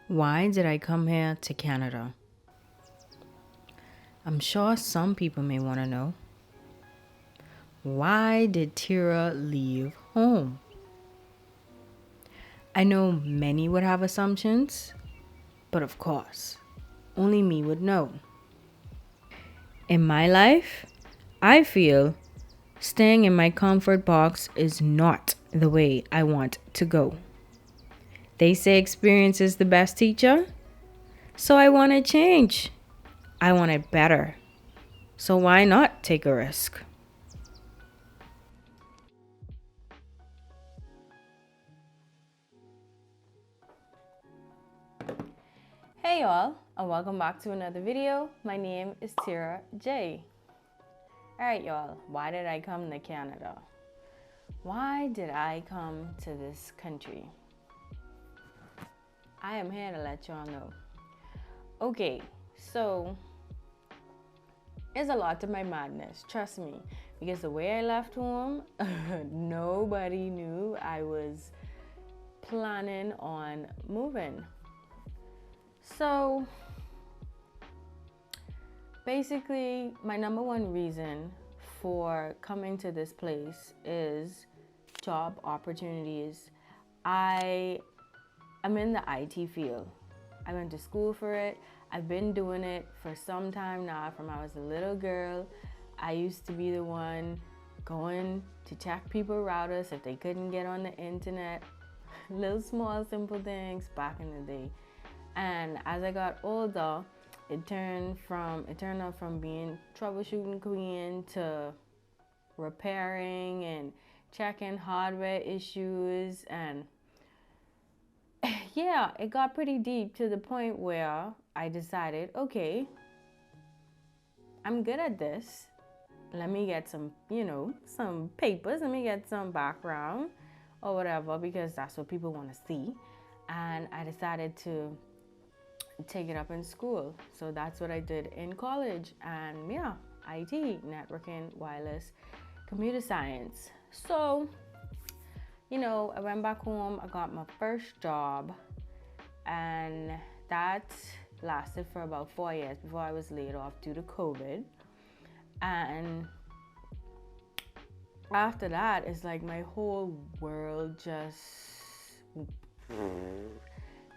Why did I come here to Canada? I'm sure some people may want to know. Why did Tira leave home? I know many would have assumptions, but of course, only me would know. In my life, I feel staying in my comfort box is not the way I want to go. They say experience is the best teacher, so I want to change. I want it better. So why not take a risk? Hey y'all, and welcome back to another video. My name is Tira J. Alright y'all, why did I come to Canada? Why did I come to this country? I am here to let y'all know. Okay, so there's a lot to my madness, trust me. Because the way I left home, nobody knew I was planning on moving. So basically, my number one reason for coming to this place is job opportunities. I'm in the IT field. I went to school for it. I've been doing it for some time now, from I was a little girl. I used to be the one going to check people routers if they couldn't get on the internet. Little small simple things back in the day. And as I got older, it turned out from being troubleshooting queen to repairing and checking hardware issues. And yeah, it got pretty deep to the point where I decided, okay, I'm good at this. Let me get some, some papers. Let me get some background or whatever, because that's what people want to see. And I decided to take it up in school. So that's what I did in college. And yeah, IT, networking, wireless, computer science. So, I went back home, I got my first job, and that lasted for about 4 years before I was laid off due to COVID. And after that, it's like my whole world just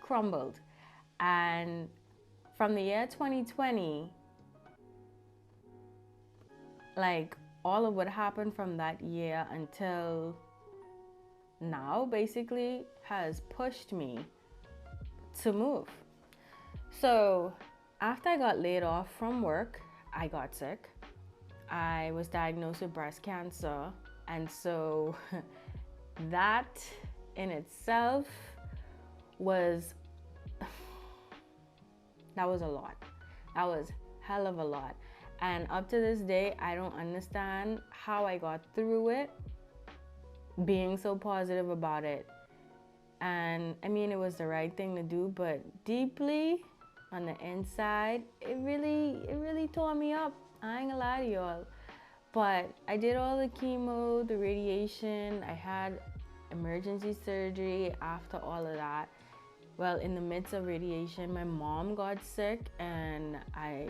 crumbled. And from the year 2020, like all of what happened from that year until now basically has pushed me to move. So after I got laid off from work, I got sick. I was diagnosed with breast cancer. And so that in itself was that was a lot. That was hell of a lot. And up to this day, I don't understand how I got through it, being so positive about it. And I mean, it was the right thing to do, but deeply on the inside, it really tore me up. I ain't gonna lie to y'all. But I did all the chemo, the radiation. I had emergency surgery after all of that. Well, in the midst of radiation, my mom got sick, and I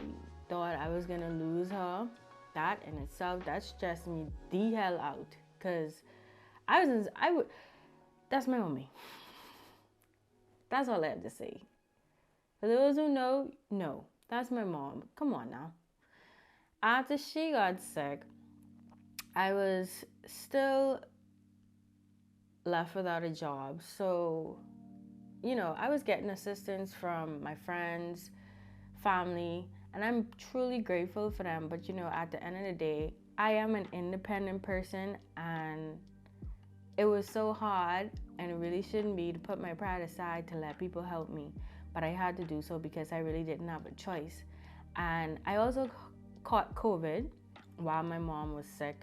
thought I was gonna lose her. That in itself, that stressed me the hell out, cause that's my mommy. That's all I have to say. For those who know, no, that's my mom. Come on now. After she got sick, I was still left without a job. So, I was getting assistance from my friends, family, and I'm truly grateful for them. But, at the end of the day, I am an independent person, and it was so hard, and it really shouldn't be, to put my pride aside to let people help me. But I had to do so because I really didn't have a choice. And I also caught COVID while my mom was sick.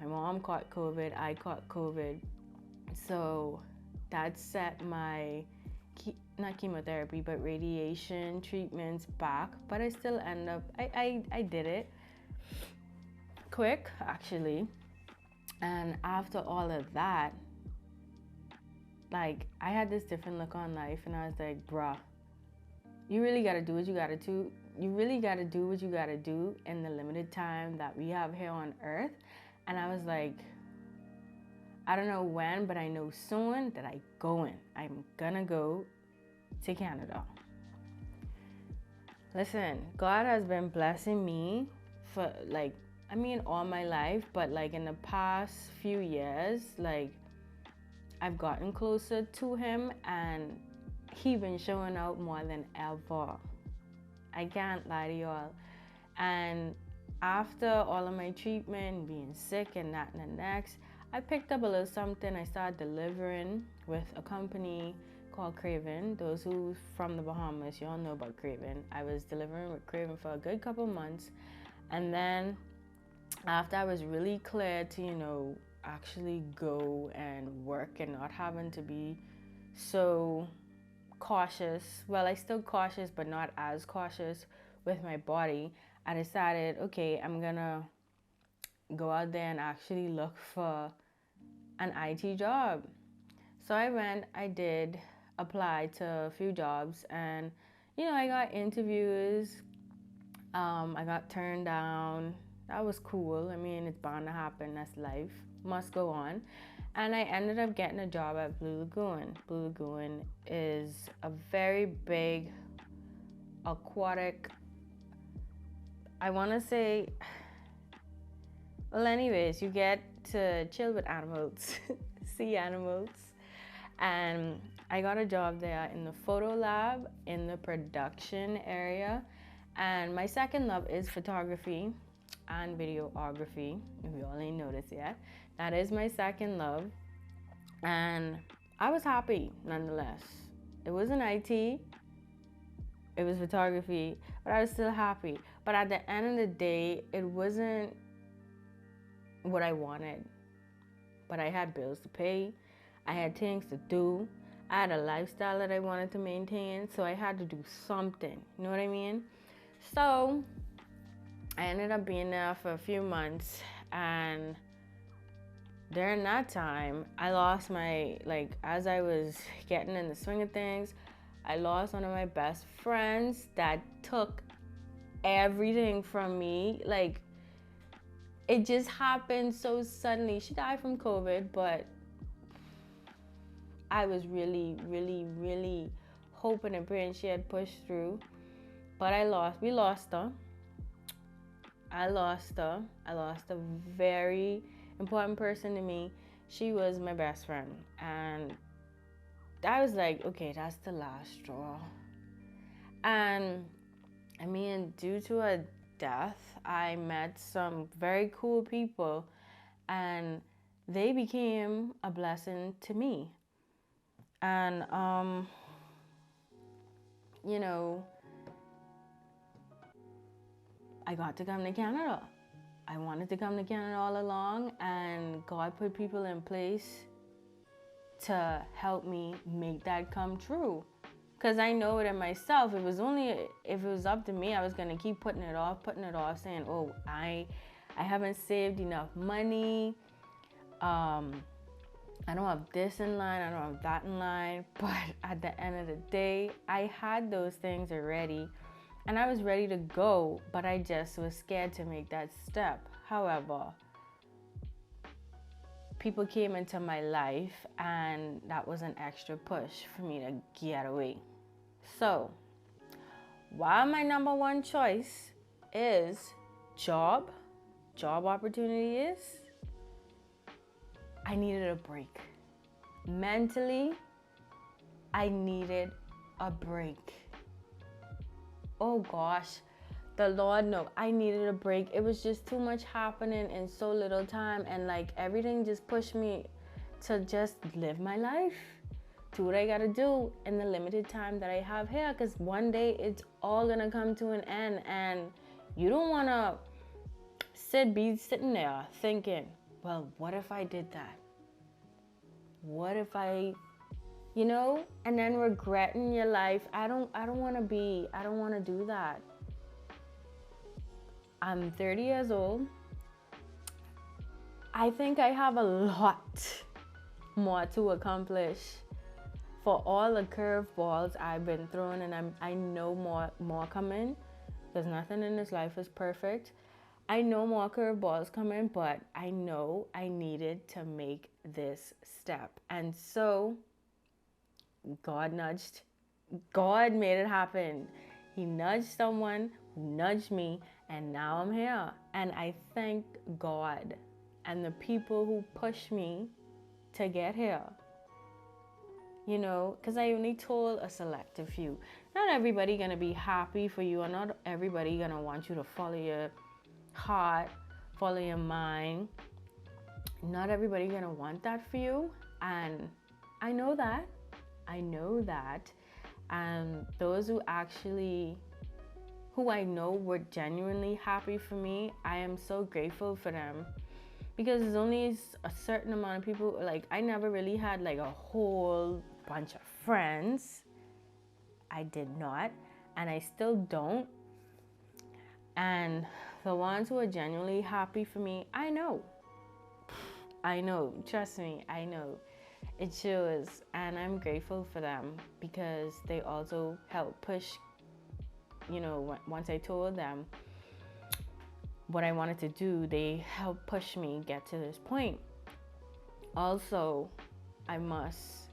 My mom caught COVID, I caught COVID. So that set my, not chemotherapy, but radiation treatments back. But I still I did it quick, actually. And after all of that, like, I had this different look on life, and I was like, bruh, you really got to do what you got to do. You really got to do what you got to do in the limited time that we have here on earth. And I was like, I don't know when, but I know soon that I'm gonna go to Canada. Listen, God has been blessing me for all my life, but like in the past few years, like I've gotten closer to him and he been showing out more than ever. I can't lie to y'all. And after all of my treatment, being sick and that and the next, I picked up a little something. I started delivering with a company called Craven. Those who from the Bahamas, y'all know about Craven. I was delivering with Craven for a good couple months. And then after I was really clear to, actually go and work and not having to be so cautious. Well, I still cautious, but not as cautious with my body. I decided, okay, I'm gonna go out there and actually look for an IT job. So I did apply to a few jobs, and I got interviews. I got turned down. That was cool. I mean, it's bound to happen. That's life. Must go on. And I ended up getting a job at Blue Lagoon. Blue Lagoon is a very big aquatic, I want to say, well, anyways, you get to chill with animals, see animals. And I got a job there in the photo lab, in the production area. And my second love is photography and videography, if you all ain't noticed yet. That is my second love. And I was happy nonetheless. It wasn't IT, it was photography, but I was still happy. But at the end of the day, it wasn't what I wanted. But I had bills to pay, I had things to do, I had a lifestyle that I wanted to maintain, so I had to do something, you know what I mean? So I ended up being there for a few months, and during that time, I lost as I was getting in the swing of things, I lost one of my best friends that took everything from me. Like, it just happened so suddenly. She died from COVID, but I was really, really, really hoping and praying she had pushed through. But we lost her. I lost a very important person to me. She was my best friend. And I was like, okay, that's the last straw. And I mean, due to her death, I met some very cool people, and they became a blessing to me. And I got to come to Canada. I wanted to come to Canada all along, and God put people in place to help me make that come true. Because I know it in myself. If it was up to me, I was going to keep putting it off, saying, oh, I haven't saved enough money. I don't have this in line, I don't have that in line. But at the end of the day, I had those things already. And I was ready to go, but I just was scared to make that step. However, people came into my life, and that was an extra push for me to get away. So, while my number one choice is job opportunities, I needed a break. Mentally, I needed a break. Oh gosh, the Lord knows, I needed a break. It was just too much happening in so little time, and everything just pushed me to just live my life, do what I gotta do in the limited time that I have here, because one day it's all gonna come to an end, and you don't wanna be sitting there thinking, well, what if I did that? What if I, and then regretting your life. I don't want to do that. I'm 30 years old. I think I have a lot more to accomplish for all the curveballs I've been thrown, and I know more coming, because nothing in this life is perfect. I know more curveballs coming, but I know I needed to make this step. And so God made it happen. He nudged someone who nudged me, and now I'm here. And I thank God and the people who pushed me to get here. You know, because I only told a selective few. Not everybody gonna be happy for you, or not everybody gonna want you to follow your heart, follow your mind. Not everybody gonna want that for you, and I know that. And those who I know were genuinely happy for me, I am so grateful for them, because there's only a certain amount of people. Like, I never really had like a whole bunch of friends. I did not, and I still don't. And the ones who are genuinely happy for me, I know, trust me, I know. It shows, and I'm grateful for them, because they also helped push, you know, once I told them what I wanted to do, they helped push me get to this point. Also, I must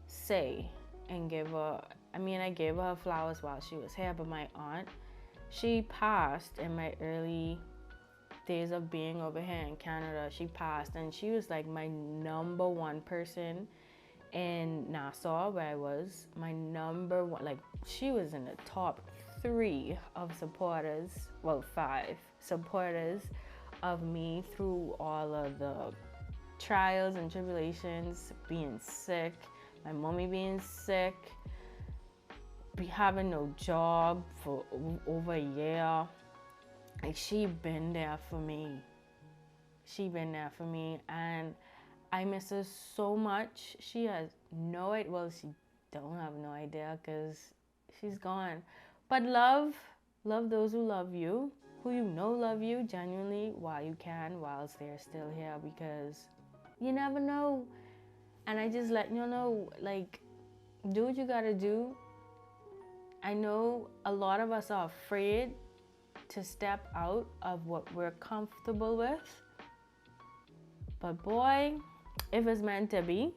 say and give her, I gave her flowers while she was here, but my aunt, she passed in my early days of being over here in Canada. She passed, and she was like my number one person in Nassau, where I was. My number one, like, she was in the top 3 of supporters, well, 5 supporters of me through all of the trials and tribulations, being sick, my mommy being sick, having no job for over a year. Like, she been there for me, and I miss her so much. She has no idea. Well, she don't have no idea, because she's gone. But love those who love you, who you know love you genuinely, while you can, whilst they're still here, because you never know. And I just let you know, like, do what you gotta do. I know a lot of us are afraid to step out of what we're comfortable with. But boy, if it's meant to be,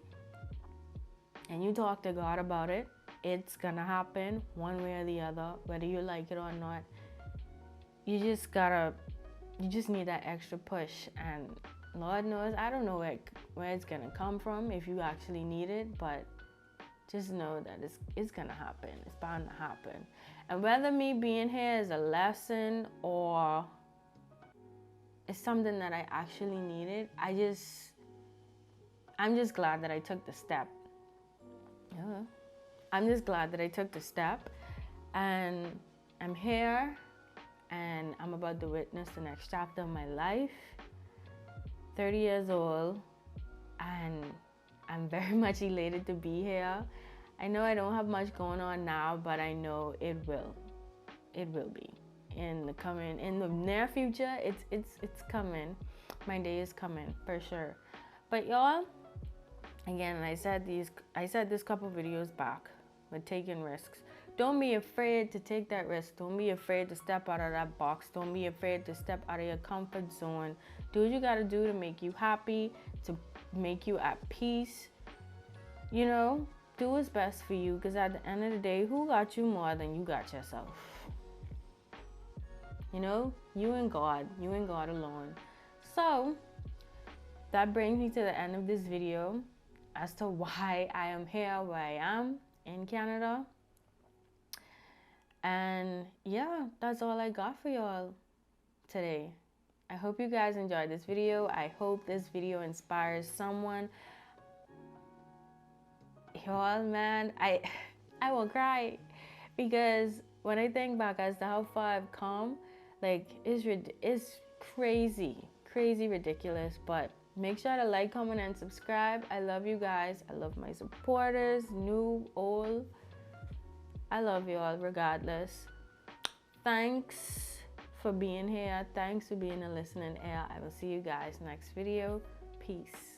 and you talk to God about it, it's gonna happen one way or the other, whether you like it or not. You just need that extra push, and Lord knows, I don't know where it's gonna come from if you actually need it, but just know that it's gonna happen. It's bound to happen. And whether me being here is a lesson or it's something that I actually needed, I'm just glad that I took the step. Yeah. I'm just glad that I took the step, and I'm here, and I'm about to witness the next chapter of my life. 30 years old, and I'm very much elated to be here. I know I don't have much going on now, but I know it will. It will be in the near future. It's coming. My day is coming for sure. But y'all, again, I said this couple videos back with taking risks. Don't be afraid to take that risk. Don't be afraid to step out of that box. Don't be afraid to step out of your comfort zone. Do what you gotta do to make you happy, to make you at peace. You know, do what's best for you, because at the end of the day, who got you more than you got yourself? You know, you and God alone. So that brings me to the end of this video as to why I am here where I am in Canada. And yeah, that's all I got for y'all today. I hope you guys enjoyed this video. I hope this video inspires someone. Y'all, man, I will cry, because when I think back as to how far I've come, like, it's crazy ridiculous. But make sure to like, comment, and subscribe. I love you guys. I love my supporters, new, old. I love you all regardless. Thanks for being here. Thanks for being a listening ear. I will see you guys next video. Peace.